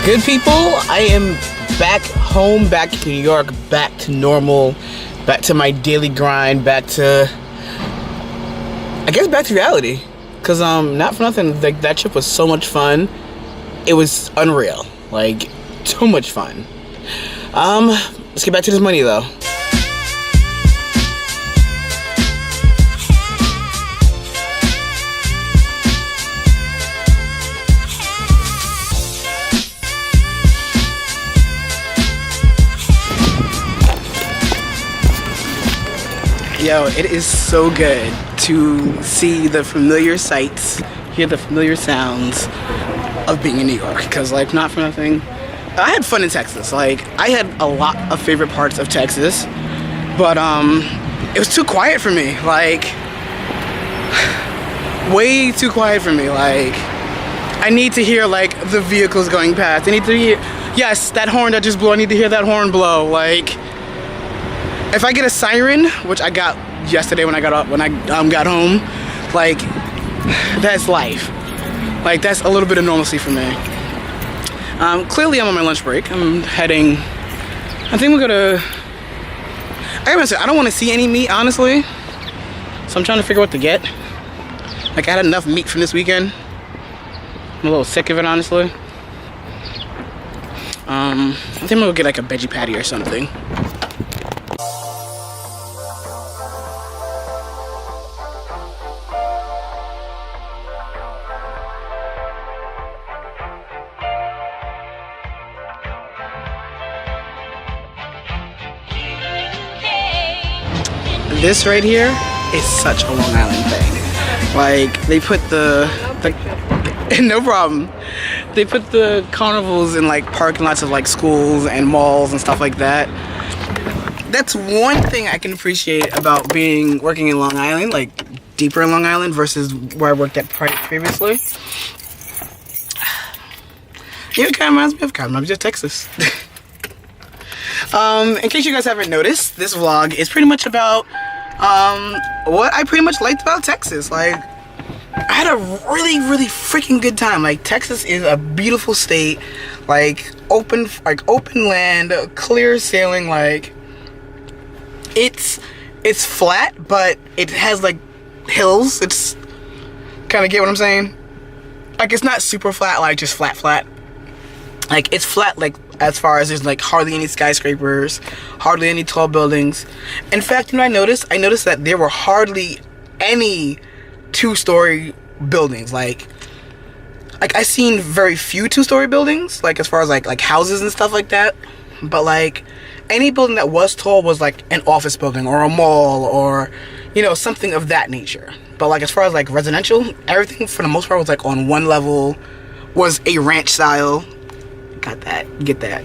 good, people? I am back home, back to New York, back to normal, back to my daily grind, back to reality. Cause not for nothing, like that trip was so much fun. It was unreal, like too much fun. Let's get back to this money though. Yo, it is so good to see the familiar sights, hear the familiar sounds of being in New York. Because, like, not for nothing, I had fun in Texas. Like, I had a lot of favorite parts of Texas, but it was too quiet for me. Like, way too quiet for me. Like, I need to hear, like, the vehicles going past. I need to hear, yes, that horn that just blew, I need to hear that horn blow. Like, if I get a siren, which I got yesterday when I got home, like, that's life. Like, that's a little bit of normalcy for me. Clearly I'm on my lunch break. I'm heading, I think we're gonna, I gotta say, I don't want to see any meat, honestly. So I'm trying to figure out what to get. Like, I had enough meat from this weekend. I'm a little sick of it, honestly. I think I'm gonna get like a veggie patty or something. This right here is such a Long Island thing. Like, they put the no problem. They put the carnivals in like parking lots of like schools and malls and stuff like that. That's one thing I can appreciate about working in Long Island, like deeper in Long Island versus where I worked at previously. Yeah, it kind of reminds me of Texas. In case you guys haven't noticed, this vlog is pretty much about what I pretty much liked about Texas. Like, I had a really, really freaking good time. Like, Texas is a beautiful state, like open land, clear sailing. Like, it's flat, but it has like hills. It's kind of, get what I'm saying? Like, it's not super flat, like just flat. Like, it's flat, like as far as there's like hardly any skyscrapers, hardly any tall buildings. In fact, you know, I noticed that there were hardly any two-story buildings. Like I seen very few two-story buildings, like as far as like houses and stuff like that. But like any building that was tall was like an office building or a mall or, you know, something of that nature. But like as far as like residential, everything for the most part was like on one level, was a ranch style. Got that, get that.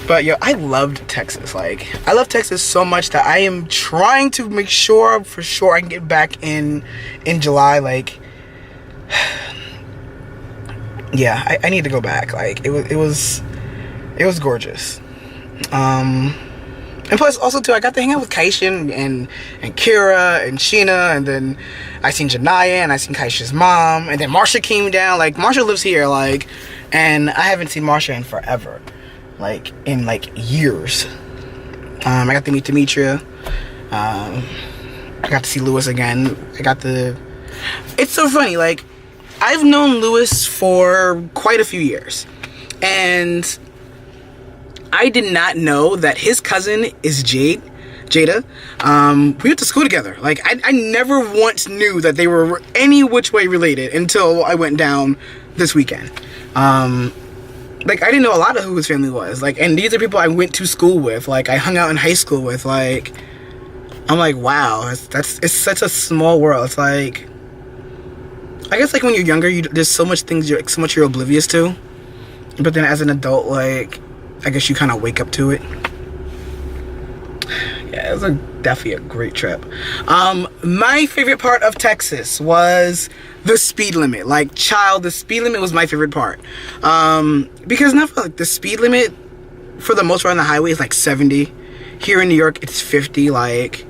But yo, I loved Texas. Like, I love Texas so much that I am trying to make sure for sure I can get back in July. Like, yeah, I need to go back. Like, it was gorgeous. And plus also too, I got to hang out with Kaisha and Kira and Sheena, and then I seen Janaya and I seen Kaisha's mom, and then Marsha came down. Like, Marsha lives here, like, and I haven't seen Marsha in forever, like in like years. I got to meet Demetria. I got to see Lewis again. It's so funny, like, I've known Lewis for quite a few years, and I did not know that his cousin is Jada. We went to school together. Like, I never once knew that they were any which way related until I went down this weekend. Like, I didn't know a lot of who his family was. Like, and these are people I went to school with. Like, I hung out in high school with. Like, I'm like, wow, it's such a small world. It's like, I guess like when you're younger, there's so much you're oblivious to. But then as an adult, like, I guess you kind of wake up to it. Yeah, it was definitely a great trip. My favorite part of Texas was the speed limit. Like, the speed limit was my favorite part. Because not like the speed limit for the most part on the highway is like 70. Here in New York, it's 50. Like,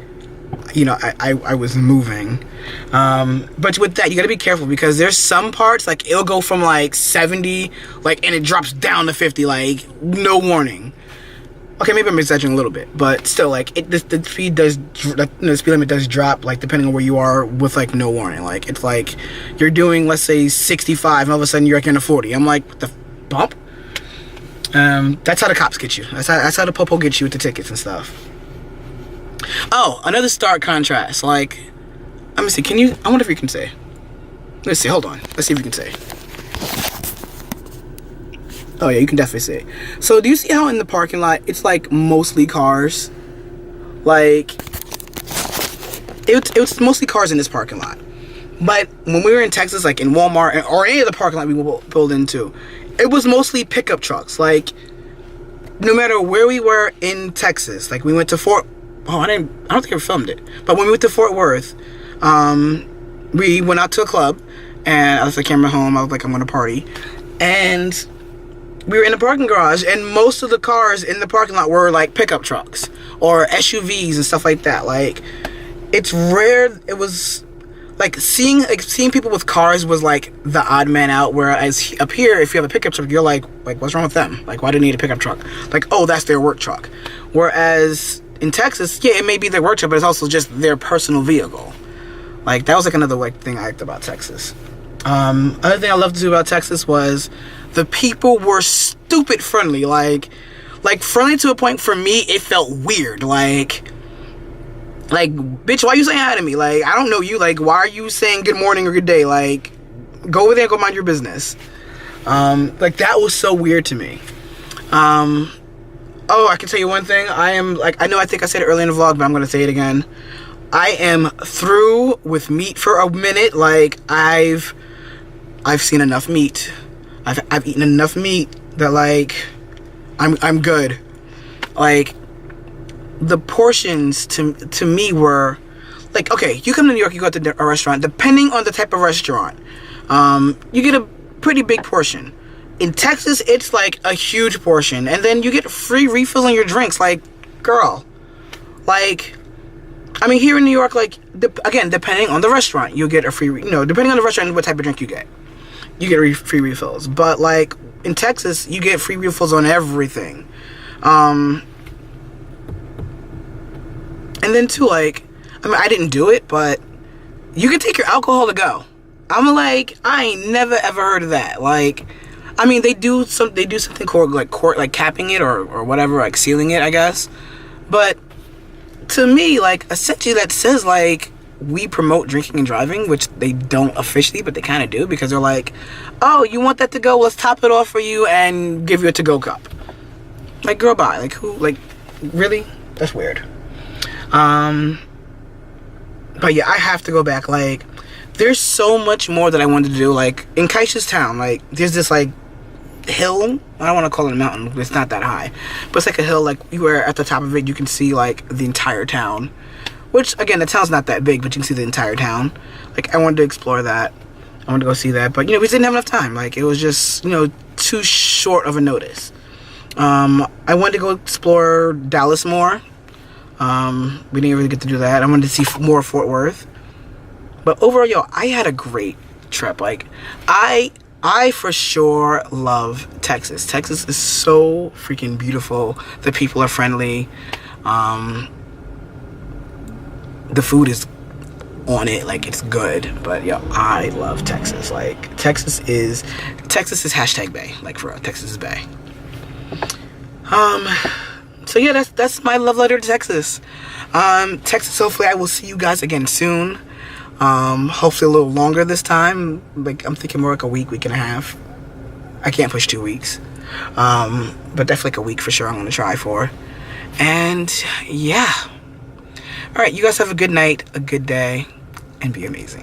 you know, I was moving. But with that, you gotta be careful, because there's some parts, like, it'll go from like 70, like, and it drops down to 50, like, no warning. Okay, maybe I'm exaggerating a little bit, but still, like, the speed does, the speed limit does drop, like, depending on where you are, with, like, no warning. Like, it's like, you're doing, let's say, 65, and all of a sudden you're, like, in a 40. I'm like, what the bump? That's how the cops get you. That's how the popo gets you with the tickets and stuff. Oh, another stark contrast. Like, let me see. I wonder if you can say. Let's see. Hold on. Let's see if you can say. Oh yeah, you can definitely say. So, do you see how in the parking lot it's like mostly cars? Like, it was mostly cars in this parking lot. But when we were in Texas, like in Walmart or any of the parking lot we pulled into, it was mostly pickup trucks. Like, no matter where we were in Texas, like we went to I don't think I filmed it. But when we went to Fort Worth, we went out to a club, and I left the camera home. I was like, I'm gonna party, and we were in the parking garage, and most of the cars in the parking lot were like pickup trucks or SUVs and stuff like that. Like, it's rare. It was like seeing people with cars was like the odd man out. Whereas up here, if you have a pickup truck, you're like what's wrong with them? Like, why do they need a pickup truck? Like, oh, that's their work truck. Whereas in Texas, yeah, it may be their work truck, but it's also just their personal vehicle. Like, that was like another like thing I liked about Texas. Other thing I loved to do about Texas was the people were stupid friendly. Like friendly to a point for me it felt weird. Like, bitch, why you saying hi to me? Like, I don't know you. Like, why are you saying good morning or good day? Like, go over there and go mind your business. Like, that was so weird to me. Oh, I can tell you one thing. I think I said it earlier in the vlog, but I'm gonna say it again. I am through with meat for a minute. Like, I've seen enough meat. I've eaten enough meat that, like, I'm good. Like, the portions to me were like, okay, you come to New York, you go to a restaurant, depending on the type of restaurant, you get a pretty big portion. In Texas, it's like a huge portion, and then you get free refills on your drinks. Like, girl, like, I mean, here in New York, like, again, depending on the restaurant, you get a free, depending on the restaurant and what type of drink you get free refills. But, like, in Texas, you get free refills on everything. And then, too, like, I mean, I didn't do it, but you can take your alcohol to go. I'm like, I ain't never, ever heard of that. Like, I mean, they do something called, like, capping it or whatever, like, sealing it, I guess. But to me, like, essentially that says, like, we promote drinking and driving, which they don't officially, but they kind of do, because they're like, oh, you want that to go? Let's top it off for you and give you a to-go cup. Like, girl, bye. Like, who? Like, really? That's weird. But yeah, I have to go back. Like, there's so much more that I wanted to do. Like, in Kaisha's town, like, there's this, like, hill. I don't want to call it a mountain. It's not that high. But it's like a hill, like, where at the top of it, you can see, like, the entire town. Which, again, the town's not that big, but you can see the entire town. Like, I wanted to explore that. I wanted to go see that. But, we just didn't have enough time. Like, it was just, too short of a notice. I wanted to go explore Dallas more. We didn't really get to do that. I wanted to see more of Fort Worth. But overall, yo, I had a great trip. Like, I for sure love Texas. Texas is so freaking beautiful. The people are friendly. The food is on it, like, it's good. But yo, I love Texas. Like, Texas is #Bay. Like, for real, Texas is Bay. So yeah, that's my love letter to Texas. Texas, hopefully I will see you guys again soon. Hopefully a little longer this time. Like, I'm thinking more like a week and a half. I can't push 2 weeks. But definitely like a week for sure I'm gonna try for. And yeah. Alright, you guys have a good night, a good day, and be amazing.